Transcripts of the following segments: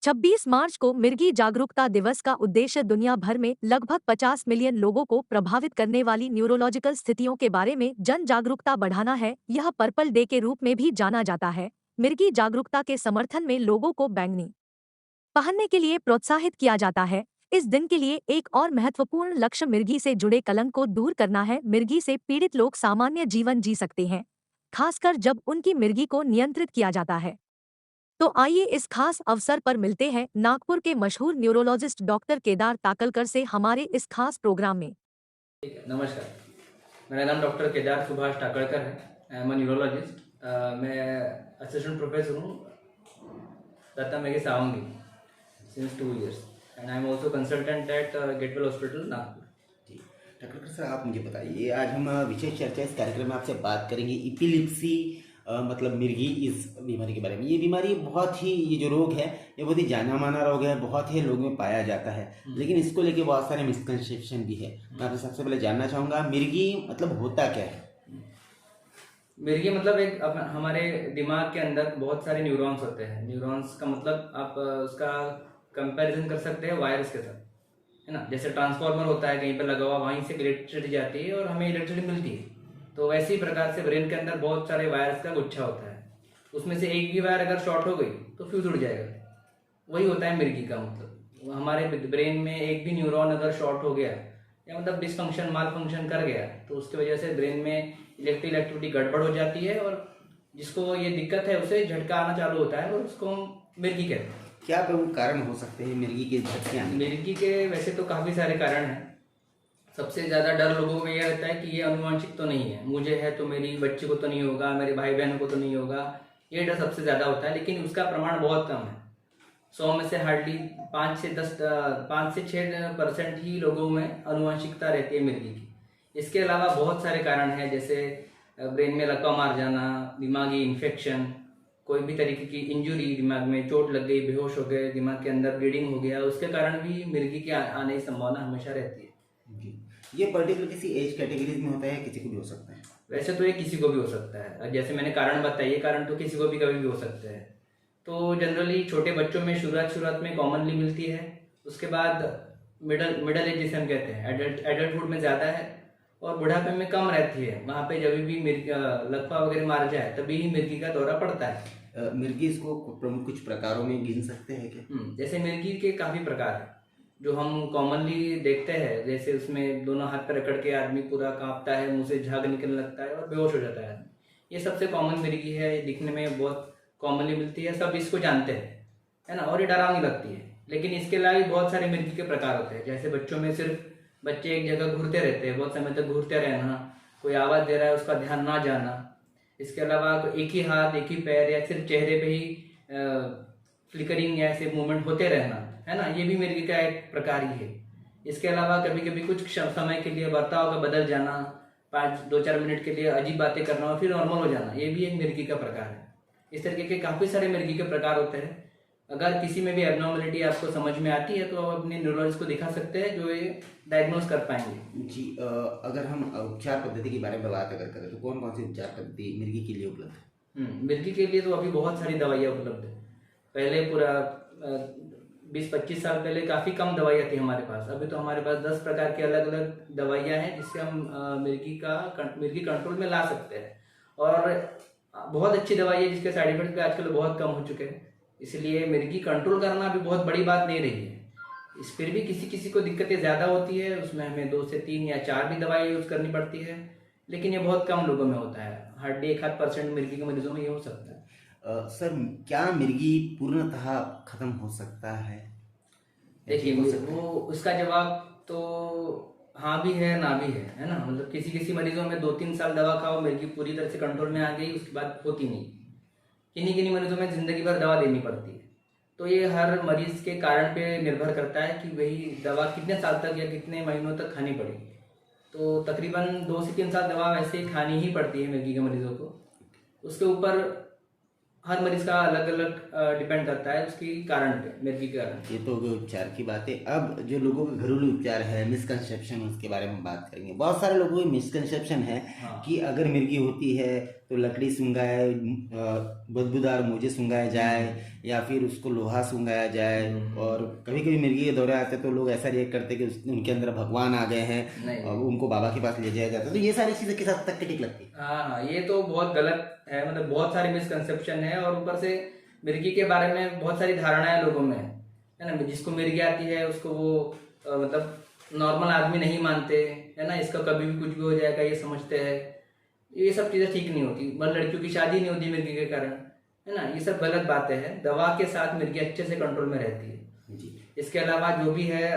26 मार्च को मिर्गी जागरूकता दिवस का उद्देश्य दुनिया भर में लगभग 50 मिलियन लोगों को प्रभावित करने वाली न्यूरोलॉजिकल स्थितियों के बारे में जन जागरूकता बढ़ाना है। यह पर्पल डे के रूप में भी जाना जाता है। मिर्गी जागरूकता के समर्थन में लोगों को बैंगनी पहनने के लिए प्रोत्साहित किया जाता है। इस दिन के लिए एक और महत्वपूर्ण लक्ष्य मिर्गी से जुड़े कलंक को दूर करना है। मिर्गी से पीड़ित लोग सामान्य जीवन जी सकते हैं, खासकर जब उनकी मिर्गी को नियंत्रित किया जाता है। तो आइए इस खास अवसर पर मिलते हैं नागपुर के मशहूर न्यूरोलॉजिस्ट डॉक्टर केदार ताकलकर से हमारे इस खास प्रोग्राम में। ठीक है, नमस्कार। मेरा नाम डॉक्टर केदार सुभाष टाकड़कर है। I am a neurologist. मैं असिस्टेंट प्रोफेसर हूँ Datta Meghe Sawangi since 2 years and I am also consultant at Getwell hospital Nagpur. जी, डॉक्टर सर आप मुझे बताइए, आज हम विशेष चर्चा इस कार्यक्रम में आपसे बात करेंगे इपिलिप्सी मतलब मिर्गी इस बीमारी के बारे में। ये बीमारी बहुत ही, ये जो रोग है ये बहुत ही जाना माना रोग है, बहुत ही लोगों में पाया जाता है, लेकिन इसको लेके बहुत सारे मिसकंसेप्शन भी है। मैं आपसे सबसे पहले जानना चाहूँगा मिर्गी मतलब होता क्या है? मिर्गी मतलब एक हमारे दिमाग के अंदर बहुत सारे न्यूरॉन्स होते हैं। न्यूरॉन्स का मतलब आप उसका कंपैरिजन कर सकते हैं वायरस के साथ, है ना। जैसे ट्रांसफार्मर होता है कहीं पर लगा हुआ, वहीं से इलेक्ट्रिसिटी जाती है और हमें इलेक्ट्रिसिटी मिलती है। तो वैसे ही प्रकार से ब्रेन के अंदर बहुत सारे वायरस का गुच्छा होता है। उसमें से एक भी वायर अगर शॉर्ट हो गई तो फ्यूज उड़ जाएगा। वही होता है मिर्गी का मतलब। हमारे ब्रेन में एक भी न्यूरॉन अगर शॉर्ट हो गया या मतलब डिसफंक्शन माल फंक्शन कर गया तो उसकी वजह से ब्रेन में इलेक्ट्रिकल एक्टिविटी गड़बड़ हो जाती है और जिसको ये दिक्कत है उसे झटका आना चालू होता है और उसको हम मिर्गी कहते हैं। क्या प्रमुख कारण हो सकते हैं मिर्गी के झटके आने? मिर्गी के वैसे तो काफ़ी सारे कारण हैं। सबसे ज़्यादा डर लोगों में यह रहता है कि ये अनुवांशिक तो नहीं है, मुझे है तो मेरी बच्ची को तो नहीं होगा, मेरे भाई बहनों को तो नहीं होगा। ये डर सबसे ज़्यादा होता है, लेकिन उसका प्रमाण बहुत कम है। 100 में से हार्डली 5 से 6% ही लोगों में अनुवांशिकता रहती है मिर्गी की। इसके अलावा बहुत सारे कारण हैं, जैसे ब्रेन में लकवा मार जाना, दिमागी इन्फेक्शन, कोई भी तरीके की इंजुरी, दिमाग में चोट लग गई, बेहोश हो गए, दिमाग के अंदर ब्लीडिंग हो गया, उसके कारण भी मिर्गी के आने की संभावना हमेशा रहती है। जी, ये पर्टिकुलर किसी एज कैटेगरीज में होता है, किसी को भी हो सकता है? वैसे तो ये किसी को भी हो सकता है। जैसे मैंने कारण बताए, ये कारण तो किसी को भी कभी भी हो सकते हैं। तो जनरली छोटे बच्चों में शुरुआत में कॉमनली मिलती है। उसके बाद मिडल एज जिसे हम कहते हैं, एडल्टहुड में ज़्यादा है और बुढ़ापे में कम रहती है। वहाँ पे जब भी लकवा वगैरह मार जाए तभी ही मिर्गी का दौरा पड़ता है। मिर्गी इसको प्रमुख कुछ प्रकारों में गिन सकते हैं क्या? जैसे मिर्गी के काफ़ी प्रकार हैं जो हम कॉमनली देखते हैं। जैसे उसमें दोनों हाथ पर रगड़ के आदमी पूरा कांपता है, मुंह से झाग निकलने लगता है और बेहोश हो जाता है आदमी। ये सबसे कॉमन मिर्गी है, दिखने में बहुत कॉमनली मिलती है, सब इसको जानते हैं, है ना, और ये डरावनी लगती है। लेकिन इसके अलावा भी बहुत सारे मिर्गी के प्रकार होते हैं। जैसे बच्चों में सिर्फ बच्चे एक जगह घूरते रहते हैं, बहुत समय तक घूरते रहना, कोई आवाज़ दे रहा है उसका ध्यान ना जाना। इसके अलावा एक ही हाथ, एक ही पैर या सिर्फ चेहरे पे ही फ्लिकरिंग या ऐसे मूवमेंट होते रहना, है ना, ये भी मिर्गी का एक प्रकार ही है। इसके अलावा कभी कभी कुछ समय के लिए बर्ताव का बदल जाना, 2-4 मिनट के लिए अजीब बातें करना और फिर नॉर्मल हो जाना, ये भी एक मिर्गी का प्रकार है। इस तरीके के काफ़ी सारे मिर्गी के प्रकार होते हैं। अगर किसी में भी एबनॉर्मलिटी आपको समझ में आती है तो आप अपने न्यूरोलॉजिस्ट को दिखा सकते हैं जो ये डायग्नोज कर पाएंगे। जी, अगर हम उपचार पद्धति के बारे में बात अगर करें तो कौन कौन सी उपचार पद्धति मिर्गी के लिए उपलब्ध है? मिर्गी के लिए तो अभी बहुत सारी दवाइयाँ उपलब्ध है। पहले पूरा 20-25 साल पहले काफ़ी कम दवाइयाँ थी हमारे पास। अभी तो हमारे पास 10 प्रकार की अलग अलग दवाइयाँ हैं जिससे हम मिर्गी कंट्रोल में ला सकते हैं। और बहुत अच्छी दवाई है जिसके साइड इफेक्ट भी आजकल बहुत कम हो चुके हैं। इसलिए मिर्गी कंट्रोल करना भी बहुत बड़ी बात नहीं रही है। फिर भी किसी किसी को दिक्कतें ज़्यादा होती है, उसमें हमें 2 से 3 या 4 भी दवाई यूज़ करनी पड़ती है, लेकिन ये बहुत कम लोगों में होता है। हार्डली 1-8% मिर्गी के मरीजों में ये हो सकता है। सर, क्या मिर्गी पूर्णतः खत्म हो सकता है? देखिए, वो उसका जवाब तो हाँ भी है ना भी है ना। मतलब किसी किसी मरीजों में 2-3 साल दवा खाओ, मिर्गी पूरी तरह से कंट्रोल में आ गई, उसके बाद होती नहीं। किन्हीं मरीजों में जिंदगी भर दवा देनी पड़ती है। तो ये हर मरीज के कारण पे निर्भर करता है कि वही दवा कितने साल तक या कितने महीनों तक खानी पड़ेगी। तो तकरीबन 2 से 3 साल दवा वैसे ही खानी ही पड़ती है मिर्गी के मरीजों को। उसके ऊपर हर मरीज का अलग अलग डिपेंड करता है उसकी कारण पे, मिर्गी के कारण। ये तो हो गए उपचार की बात है। अब जो लोगों के घरेलू उपचार है, मिसकंसेप्शन, उसके बारे में बात करेंगे। बहुत सारे लोगों की मिसकंसेप्शन है कि अगर मिर्गी होती है तो लकड़ी सूंघाए, बदबूदार मोजे सूंघाया जाए या फिर उसको लोहा सूंघाया जाए। और कभी कभी मिर्गी के दौरे आते तो लोग ऐसा रिएक्ट करते कि उनके अंदर भगवान आ गए हैं और उनको बाबा के पास ले जाया जाता है। तो ये सारी चीज़ें किस हद तक ठीक लगती है? हाँ, ये तो बहुत गलत है, मतलब बहुत सारी मिसकंसेप्शन है और ऊपर से मिर्गी के बारे में बहुत सारी धारणाएं लोगों में है ना। जिसको मिर्गी आती है उसको वो मतलब नॉर्मल आदमी नहीं मानते है ना, इसका कभी भी कुछ भी हो जाएगा ये समझते हैं। ये सब चीज़ें ठीक नहीं होती, मतलब लड़कियों की शादी नहीं होती मिर्गी के कारण है ना, ये सब गलत बातें हैं। दवा के साथ मिर्गी अच्छे से कंट्रोल में रहती है जी। इसके अलावा जो भी है,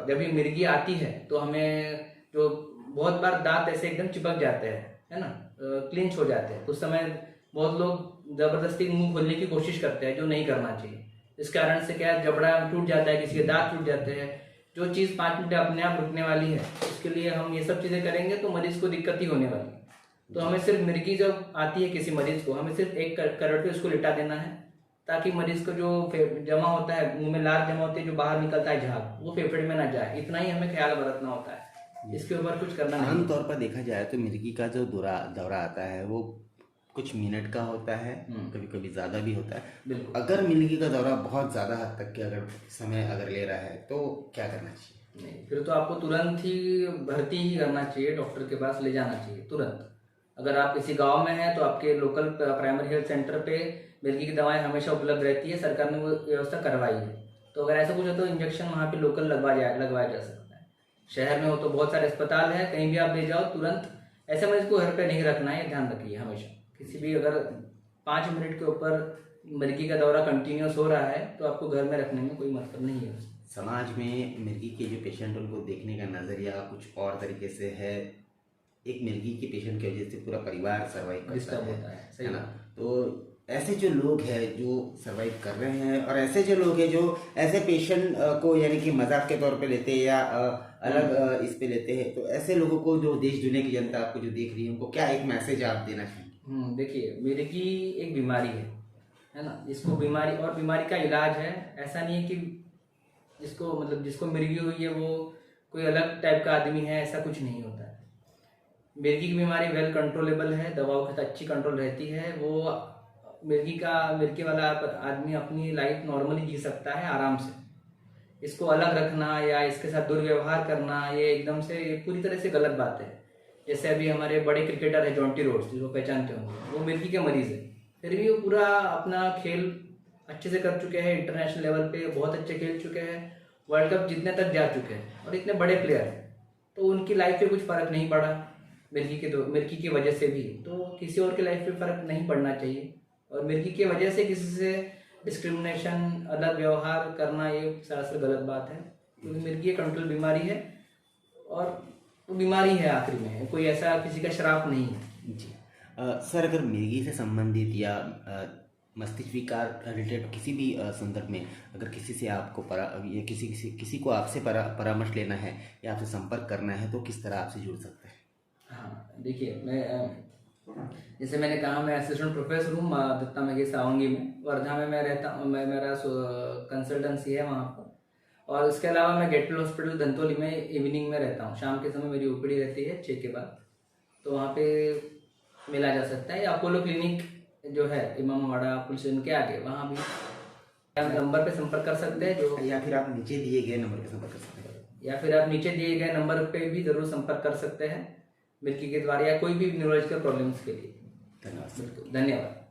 जब भी मिर्गी आती है तो हमें जो बहुत बार दांत ऐसे एकदम चिपक जाते हैं है ना, क्लिंच हो जाते हैं, उस समय बहुत लोग जबरदस्ती मुंह खोलने की कोशिश करते हैं जो नहीं करना चाहिए। इस कारण से क्या जबड़ा टूट जाता है, किसी के दांत टूट जाते हैं। जो चीज़ 5 मिनट अपने आप रुकने वाली है उसके लिए हम ये सब चीज़ें करेंगे तो मरीज को दिक्कत ही होने वाली है। तो हमें सिर्फ मिर्गी जब आती है किसी मरीज को, हमें सिर्फ एक करवट पे उसको लिटा देना है ताकि मरीज को जो जमा होता है, मुंह में लार जमा होती है, जो बाहर निकलता है झाग, वो फेफड़े में ना जाए, इतना ही हमें ख्याल बरतना होता है। इसके ऊपर कुछ करना नहीं। आमतौर पर देखा जाए तो मिर्गी का जो दौरा आता है वो कुछ मिनट का होता है, कभी कभी ज़्यादा भी होता है। अगर मिर्गी का दौरा बहुत ज़्यादा हद तक के अगर समय ले रहा है तो क्या करना चाहिए? नहीं, फिर तो आपको तुरंत ही भर्ती ही करना चाहिए, डॉक्टर के पास ले जाना चाहिए तुरंत। अगर आप किसी गांव में हैं तो आपके लोकल प्राइमरी हेल्थ सेंटर पे मिर्गी की दवाएं हमेशा उपलब्ध रहती है, सरकार ने वो व्यवस्था करवाई है। तो अगर ऐसा कुछ हो तो इंजेक्शन वहाँ पे लोकल लगवाया जा सकता है। शहर में हो तो बहुत सारे अस्पताल है, कहीं भी आप ले जाओ तुरंत। ऐसे मरीज को घर पे नहीं रखना है, ध्यान रखिए हमेशा। किसी भी अगर 5 मिनट के ऊपर मिर्गी का दौरा कंटिन्यूस हो रहा है तो आपको घर में रखने में कोई मतलब नहीं है। समाज में मिर्गी के जो पेशेंट उनको देखने का नज़रिया कुछ और तरीके से है। एक मिर्गी के पेशेंट की वजह से पूरा परिवार सर्वाइव करता है ना। तो ऐसे जो लोग हैं जो सर्वाइव कर रहे हैं और ऐसे जो लोग हैं जो ऐसे पेशेंट को यानी कि मजाक के तौर पे लेते हैं या अलग इस पे लेते हैं, तो ऐसे लोगों को जो देश दुनिया की जनता आपको जो देख रही है उनको क्या एक मैसेज आप देना चाहिए? देखिए, मिर्गी एक बीमारी है ना, जिसको बीमारी का इलाज है। ऐसा नहीं है कि जिसको मिर्गी हुई है वो कोई अलग टाइप का आदमी है, ऐसा कुछ नहीं होता है। मिर्गी की बीमारी वेल कंट्रोलेबल है, दवाओं के साथ अच्छी कंट्रोल रहती है। वो मिर्गी वाला आदमी अपनी लाइफ नॉर्मली जी सकता है आराम से। इसको अलग रखना या इसके साथ दुर्व्यवहार करना ये एकदम से पूरी तरह से गलत बात है। जैसे अभी हमारे बड़े क्रिकेटर है जॉन्टी रोड्स, जिसको पहचानते होंगे, वो मिर्गी के मरीज है, फिर भी वो पूरा अपना खेल अच्छे से कर चुके हैं। इंटरनेशनल लेवल पे बहुत अच्छे खेल चुके हैं, वर्ल्ड कप जीतने तक जा चुके हैं और इतने बड़े प्लेयर हैं। तो उनकी लाइफ पे कुछ फर्क नहीं पड़ा मिर्गी की वजह से भी, तो किसी और की लाइफ पे फर्क नहीं पड़ना चाहिए। और मिर्गी की वजह से किसी से डिस्क्रिमिनेशन, अलग व्यवहार करना ये सरासर गलत बात है, क्योंकि मिर्गी एक कंट्रोल बीमारी है और वो बीमारी है आखिर में, कोई ऐसा किसी का श्राप नहीं है। जी सर, अगर मिर्गी से संबंधित या मस्तिष्क विकार रिलेटेड किसी भी संदर्भ में अगर किसी से आपको या किसी को आपसे परामर्श लेना है या आपसे संपर्क करना है तो किस तरह आपसे जुड़ सकते हैं? हाँ, देखिए, जैसे मैंने कहा, मैं असिस्टेंट प्रोफेसर हूँ दत्ता मेघे सावंगी में, वर्धा में मैं रहता हूँ। मेरा कंसल्टेंसी है वहाँ पर। और इसके अलावा मैं गेटवेल हॉस्पिटल धंतोली में इवनिंग में रहता हूँ। शाम के समय मेरी ओपीडी रहती है 6 के बाद, तो वहाँ पे मिला जा सकता है। या अपोलो क्लिनिक जो है इमामवाड़ा पुलिस स्टेशन के आगे, वहाँ भी नंबर पे संपर्क कर सकते हैं जो, या फिर आप नीचे दिए गए नंबर पे संपर्क कर सकते हैं, या फिर आप नीचे दिए गए नंबर पे भी जरूर संपर्क कर सकते हैं मिर्गी के द्वारा या कोई भी न्यूरोलॉजिकल प्रॉब्लम्स के लिए। धन्यवाद। धन्यवाद।